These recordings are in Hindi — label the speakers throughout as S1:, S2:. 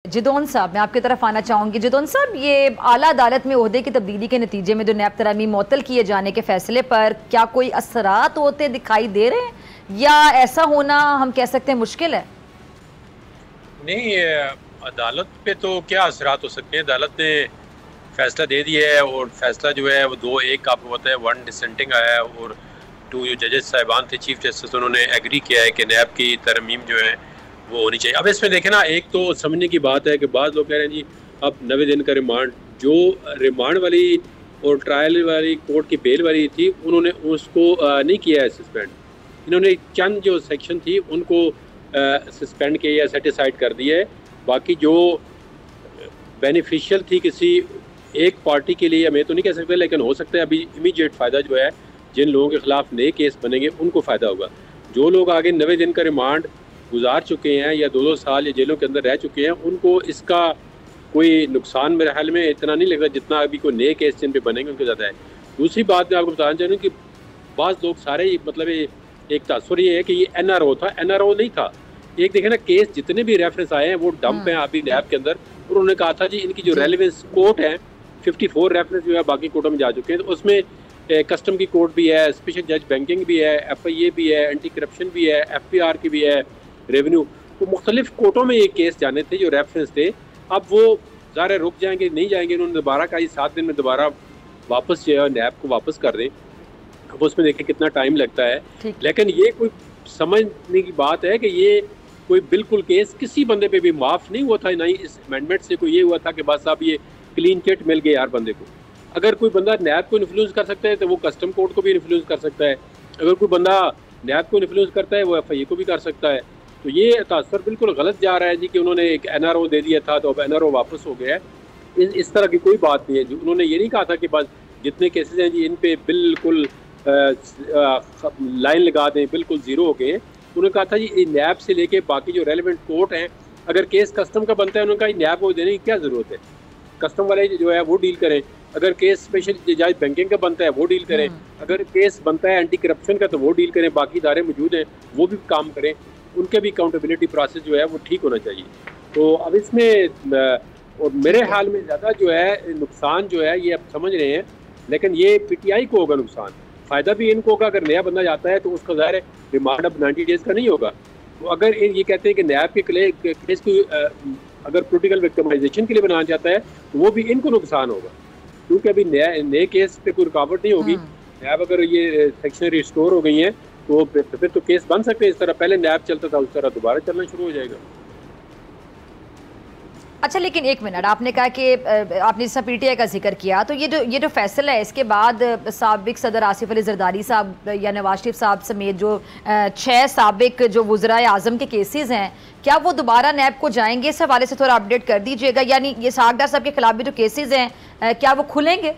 S1: जिदौन साहब, मैं आपकी तरफ आना चाहूंगी। जिदौन साहब, ये आला अदालत में ओहदे की तब्दीली के नतीजे में जो नैब तरमीम मुअत्तल किए जाने के फैसले पर क्या कोई असरात होते दिखाई दे रहे हैं, या ऐसा होना हम कह सकते हैं मुश्किल है?
S2: नहीं, अदालत पे तो क्या असरात हो सकते हैं। अदालत ने फैसला दे दिया है और फैसला जो है वो 2-1 आपको पता है, 1 डिसेंटिंग आया है और 2 जो जजेस साहिबान थे चीफ जस्टिस, उन्होंने एग्री किया है कि नैब की तरमीम जो है वो होनी चाहिए। अब इसमें देखें ना, एक तो समझने की बात है कि बाज़ लोग कह रहे हैं जी अब 90 दिन का रिमांड, जो रिमांड वाली और ट्रायल वाली कोर्ट की बेल वाली थी उन्होंने उसको नहीं किया है सस्पेंड। इन्होंने चंद जो सेक्शन थी उनको सस्पेंड किया या सेटिसाइड कर दिया है। बाकी जो बेनिफिशियल थी किसी एक पार्टी के लिए, मैं तो नहीं कह सकता, लेकिन हो सकता है अभी इमीडिएट फ़ायदा जो है जिन लोगों के ख़िलाफ़ नए केस बनेंगे उनको फ़ायदा होगा। जो लोग आगे 90 दिन का रिमांड गुजार चुके हैं या 2-2 साल या जेलों के अंदर रह चुके हैं, उनको इसका कोई नुकसान मेरे ख्याल में इतना नहीं लगता जितना अभी कोई नए केस जिन पे बनेंगे उनके ज़्यादा है। दूसरी बात मैं आपको बताना चाह रहा हूँ कि बाज़ लोग सारे मतलब एक तासुर ये है कि ये NRO था, NRO नहीं था। एक देखें ना, केस जितने भी रेफरेंस आए हैं वो डंप हैं अभी नैब के अंदर, और उन्होंने कहा था जी इनकी जो रेलेवेंस कोर्ट है 54 रेफरेंस जो है बाकी कोर्टों में जा चुके हैं, तो उसमें कस्टम की कोर्ट भी है, स्पेशल जज बैंकिंग भी है, FIA भी है, एंटी करप्शन भी है, FPR की भी है, रेवेन्यू, तो मुख्तलिफ कोर्टों में ये केस जाने थे जो रेफरेंस थे। अब वो ज़ाहिर रुक जाएंगे, नहीं जाएंगे, उन्होंने दोबारा कहा 7 दिन में दोबारा वापस जो है नैब को वापस कर दें। अब उसमें देखें कितना टाइम लगता है, लेकिन ये कोई समझने की बात है कि ये कोई बिल्कुल केस किसी बंदे पे भी माफ़ नहीं हुआ था। नहीं, इस अमेंडमेंट से कोई ये हुआ था कि बस अब ये क्लीन चिट मिल गई यार बंदे को। अगर कोई बंदा नैब को इन्फ्लुएंस कर सकता है तो वो कस्टम कोर्ट को भी इन्फ्लुएंस कर सकता है। अगर कोई बंदा नैब को इन्फ्लुएंस करता है वो FIA को भी कर सकता है। तो ये तासर बिल्कुल गलत जा रहा है जी कि उन्होंने एक NRO दे दिया था तो अब NRO वापस हो गया है। इस तरह की कोई बात नहीं है जी। उन्होंने ये नहीं कहा था कि बस जितने केसेस हैं जी इन पे बिल्कुल लाइन लगा दें, बिल्कुल ज़ीरो हो गए। उन्होंने कहा था जी नैब से लेके बाकी जो रेलिवेंट कोर्ट हैं, अगर केस कस्टम का बनता है उन्होंने कहा नैब को देने की क्या ज़रूरत है, कस्टम वाले जो है वो डील करें। अगर केस स्पेशल जज बैंकिंग का बनता है वो डील करें, अगर केस बनता है एंटी करप्शन का तो वो डील करें, बाकी इदारे मौजूद हैं वो भी काम करें, उनके भी अकाउंटेबिलिटी प्रोसेस जो है वो ठीक होना चाहिए। तो अब इसमें और मेरे हाल में ज़्यादा जो है नुकसान जो है ये अब समझ रहे हैं, लेकिन ये PTI को होगा नुकसान, फ़ायदा भी इनको होगा। अगर नया बंदा जाता है तो उसका ज़ाहिर है रिमांड अब 90 डेज़ का नहीं होगा। तो अगर ये कहते हैं कि नैब के केस को अगर पोलिटिकल विक्टिमाइजेशन के लिए बनाना चाहता है तो वो भी इनको नुकसान होगा, क्योंकि अभी नए केस पे कोई रुकावट नहीं होगी। नैब अगर ये सेक्शन रिस्टोर हो गई हैं तो फिर तो केस बन सकते हैं। इस तरह पहले नैब चलता था उस तरह दोबारा चलना शुरू हो जाएगा।
S1: अच्छा, लेकिन एक मिनट, आपने कहा कि आपने जैसा PTI का जिक्र किया, तो ये जो फैसला है इसके बाद साबिक सदर आसिफ अली जरदारी साहब या नवाज शरीफ साहब समेत जो 6 साबिक जो वज़राए आज़म के केसेस हैं, क्या वो दोबारा नैब को जाएंगे? इस हवाले से थोड़ा अपडेट कर दीजिएगा। यानी ये सागदार साहब के खिलाफ भी जो केसेस हैं क्या वो खुलेंगे?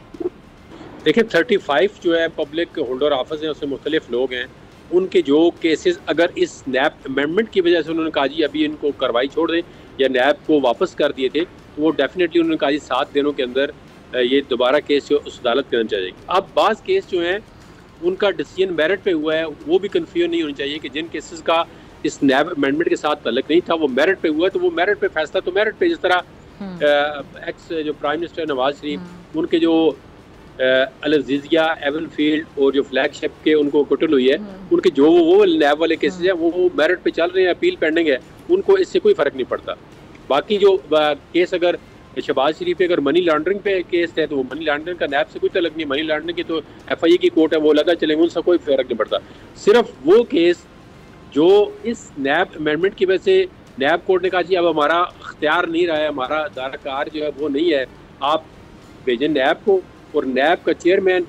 S1: देखिए,
S2: 35 जो है पब्लिक होल्डर ऑफिस हैं, उसमें मुख्तलिफ लोग हैं, उनके जो केसेस अगर इस नैब अमेंडमेंट की वजह से उन्होंने कहा जी अभी इनको कार्रवाई छोड़ दें या नैब को वापस कर दिए थे, तो वो डेफिनेटली उन्होंने कहा जी 7 दिनों के अंदर ये दोबारा केस जो उस अदालत के अंदर जाएगी। अब बाज़ केस जो हैं उनका डिसीजन मेरिट पे हुआ है, वो भी कन्फ्यूजन नहीं होनी चाहिए कि जिन केसेस का इस नैब अमेंडमेंट के साथ तल्लुक नहीं था वो मेरिट पे हुआ है, तो वो मेरिट पे फैसला तो मेरिट पे, जिस तरह एक्स जो प्राइम मिनिस्टर नवाज शरीफ, उनके जो अल-अज़ीज़िया, एवनफील्ड और जो फ्लैगशिप के उनको कटल हुई है, उनके जो वो नैब वाले केसेस हैं वो मेरिट पे चल रहे हैं, अपील पेंडिंग है, उनको इससे कोई फ़र्क नहीं पड़ता। बाकी जो केस अगर शहबाज शरीफ पे अगर मनी लॉन्ड्रिंग पे केस है तो वो मनी लॉन्ड्रिंग का नैब से कोई तल्लुक नहीं, मनी लॉन्ड्रिंग की तो FIA की कोर्ट है, वो लगा चलेंगे, उनसे कोई फ़र्क नहीं पड़ता। सिर्फ वो केस जो इस नैब अमेंडमेंट की वजह से नैब कोर्ट ने कहा जी अब हमारा अख्तियार नहीं रहा है, हमारा दायरा जो है वो नहीं है, आप भेजें नैब को, और नैब का चेयरमैन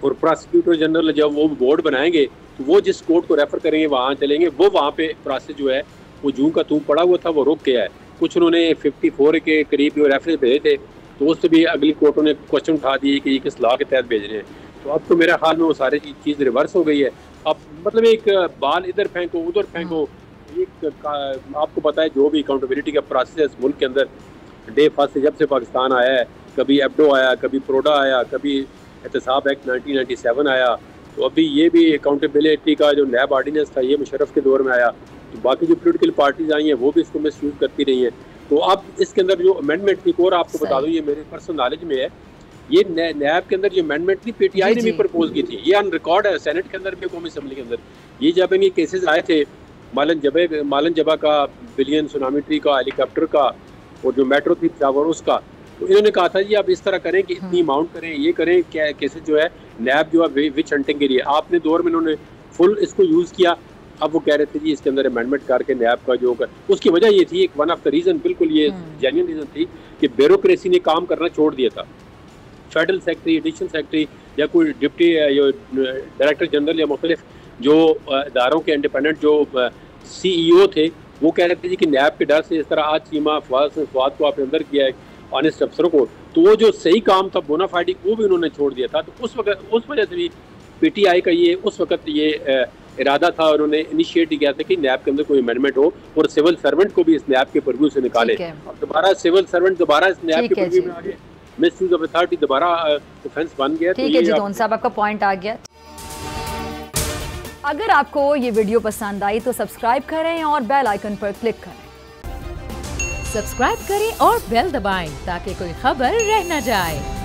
S2: और प्रोसिक्यूटर जनरल जब वो बोर्ड बनाएंगे तो वो जिस कोर्ट को रेफ़र करेंगे वहाँ चलेंगे। वो वहाँ पे प्रोसेस जो है वो जूं का तूं पड़ा हुआ था, वो रुक गया है। कुछ उन्होंने 54 के करीब जो रेफरेंस भेजे थे तो उससे भी अगली कोर्टों ने क्वेश्चन उठा दिए कि ये किस लॉ के तहत भेज रहे हैं। तो अब तो मेरा हाल में वो सारी चीज़ रिवर्स हो गई है। अब मतलब एक बाल इधर फेंको उधर फेंको, एक आपको पता है जो भी अकाउंटेबिलिटी का प्रोसेस है इस मुल्क के अंदर, डे फर्स्ट से जब से पाकिस्तान आया है, कभी एबडो आया, कभी प्रोडा आया, कभी एहतसाब एक्ट 1997 आया, तो अभी ये भी अकाउंटेबिलिटी का जो नैब ऑर्डिनेंस था ये मुशर्रफ के दौर में आया। तो बाकी जो पोलिटिकल पार्टीज़ आई हैं वो भी इसको मिसयूज़ करती रही हैं। तो अब इसके अंदर जो अमेंडमेंट थी, और आपको बता दूं, ये मेरे पर्सनल नॉलेज में है, ये नैब के अंदर जो अमेंडमेंट थी पीटीआई ने भी प्रपोज की थी, ये ऑन रिकॉर्ड है सेनेट के अंदर भी, कौमी असम्बली के अंदर। ये जब इनके केसेस आए थे मालन जबा का, बिलियन सुनामी ट्री का, हेलीकॉप्टर का, और जो मेट्रो थी टावर उसका, तो इन्होंने कहा था जी आप इस तरह करें कि इतनी अमाउंट करें, ये करें, क्या केसेस जो है नैब जो है विच हंटिंग के लिए आपने दौर में इन्होंने फुल इसको यूज़ किया। अब वो कह रहे थे जी इसके अंदर अमेंडमेंट करके नैब का जो उसकी वजह ये थी, एक वन ऑफ द रीज़न, बिल्कुल ये जेन्युइन रीज़न थी कि ब्यूरोक्रेसी ने काम करना छोड़ दिया था। फेडरल सेक्रेटरी, एडिशनल सेक्रेटरी या कोई डिप्टी डायरेक्टर जनरल या मुख्तलिफ जो इदारों के इंडिपेंडेंट जो CEO थे, वो कह रहे थे जी कि नैब के डर से इस तरह आज चीमा फवाद को आपने अंदर किया है, ऑनेस्ट अफसरों को, तो वो जो सही काम था बोनाफाइड वो भी उन्होंने छोड़ दिया था। तो उस वक्त उस वजह से भी PTI का ये उस वक्त ये इरादा था, उन्होंने इनिशिएट किया था कि नैब के अंदर कोई अमेंडमेंट हो और सिविल सर्वेंट को भी इस नैब के परव्यू से निकाले। और दोबारा सिविल सर्वेंट दोबारा इस नैब के परव्यू में आ गए, मिसयूज ऑफ अथॉरिटी दोबारा ऑफेंस बन गया।
S1: ठीक है जी दोन साहब, आपका पॉइंट आ गया। अगर आपको ये वीडियो पसंद आई तो सब्सक्राइब करें और बेल आइकन पर क्लिक करें।
S3: सब्सक्राइब करें और बेल दबाएं ताकि कोई खबर रह न जाए।